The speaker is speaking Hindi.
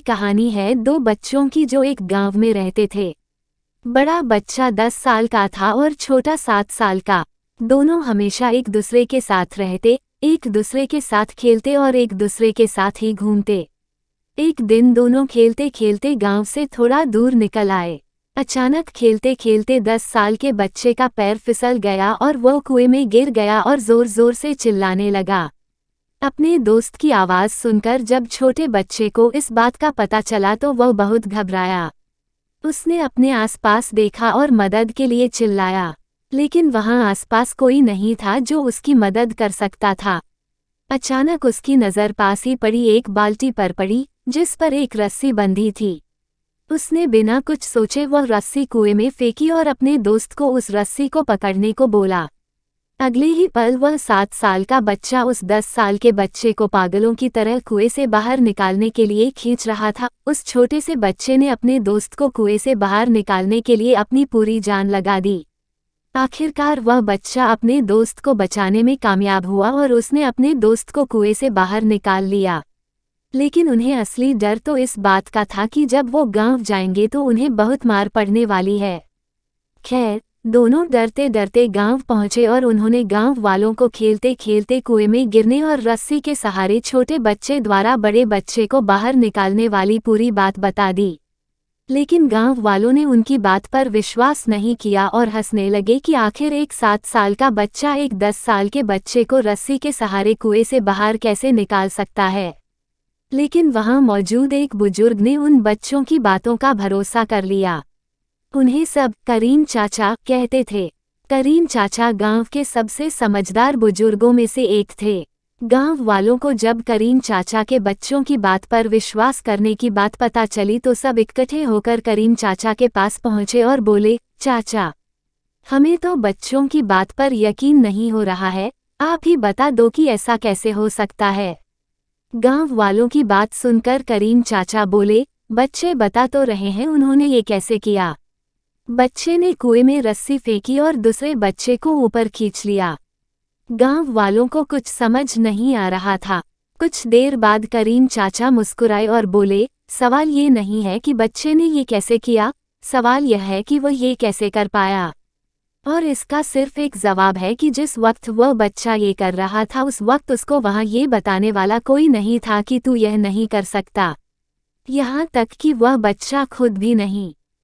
कहानी है दो बच्चों की जो एक गांव में रहते थे। बड़ा बच्चा 10 साल का था और छोटा 7 साल का। दोनों हमेशा एक दूसरे के साथ रहते, एक दूसरे के साथ खेलते और एक दूसरे के साथ ही घूमते। एक दिन दोनों खेलते खेलते गांव से थोड़ा दूर निकल आए। अचानक खेलते खेलते 10 साल के बच्चे का पैर फिसल गया और वो कुएं में गिर गया और जोर जोर से चिल्लाने लगा। अपने दोस्त की आवाज़ सुनकर जब छोटे बच्चे को इस बात का पता चला तो वह बहुत घबराया। उसने अपने आसपास देखा और मदद के लिए चिल्लाया, लेकिन वहां आसपास कोई नहीं था जो उसकी मदद कर सकता था। अचानक उसकी नज़र पास ही पड़ी एक बाल्टी पर पड़ी, जिस पर एक रस्सी बंधी थी। उसने बिना कुछ सोचे वह रस्सी कुएं में फेंकी और अपने दोस्त को उस रस्सी को पकड़ने को बोला। अगले ही पल वह 7 साल का बच्चा उस 10 साल के बच्चे को पागलों की तरह कुएं से बाहर निकालने के लिए खींच रहा था। उस छोटे से बच्चे ने अपने दोस्त को कुएं से बाहर निकालने के लिए अपनी पूरी जान लगा दी। आखिरकार वह बच्चा अपने दोस्त को बचाने में कामयाब हुआ और उसने अपने दोस्त को कुएं से बाहर निकाल लिया। लेकिन उन्हें असली डर तो इस बात का था कि जब वो गांव जाएंगे तो उन्हें बहुत मार पड़ने वाली है। खैर, दोनों डरते डरते गांव पहुंचे और उन्होंने गांव वालों को खेलते खेलते कुएं में गिरने और रस्सी के सहारे छोटे बच्चे द्वारा बड़े बच्चे को बाहर निकालने वाली पूरी बात बता दी। लेकिन गांव वालों ने उनकी बात पर विश्वास नहीं किया और हंसने लगे कि आखिर एक 7 साल का बच्चा एक 10 साल के बच्चे को रस्सी के सहारे कुएं से बाहर कैसे निकाल सकता है। लेकिन वहां मौजूद एक बुजुर्ग ने उन बच्चों की बातों का भरोसा कर लिया। उन्हें सब करीम चाचा कहते थे। करीम चाचा गांव के सबसे समझदार बुजुर्गों में से एक थे। गांव वालों को जब करीम चाचा के बच्चों की बात पर विश्वास करने की बात पता चली तो सब इकट्ठे होकर करीम चाचा के पास पहुंचे और बोले, चाचा, हमें तो बच्चों की बात पर यकीन नहीं हो रहा है, आप ही बता दो कि ऐसा कैसे हो सकता है। गांव वालों की बात सुनकर करीम चाचा बोले, बच्चे बता तो रहे हैं उन्होंने ये कैसे किया। बच्चे ने कुएं में रस्सी फेंकी और दूसरे बच्चे को ऊपर खींच लिया। गांव वालों को कुछ समझ नहीं आ रहा था। कुछ देर बाद करीम चाचा मुस्कुराए और बोले, सवाल ये नहीं है कि बच्चे ने ये कैसे किया, सवाल यह है कि वह ये कैसे कर पाया। और इसका सिर्फ एक जवाब है कि जिस वक्त वह बच्चा ये कर रहा था उस वक्त उसको वहां ये बताने वाला कोई नहीं था कि तू यह नहीं कर सकता। यहाँ तक कि वह बच्चा खुद भी नहीं।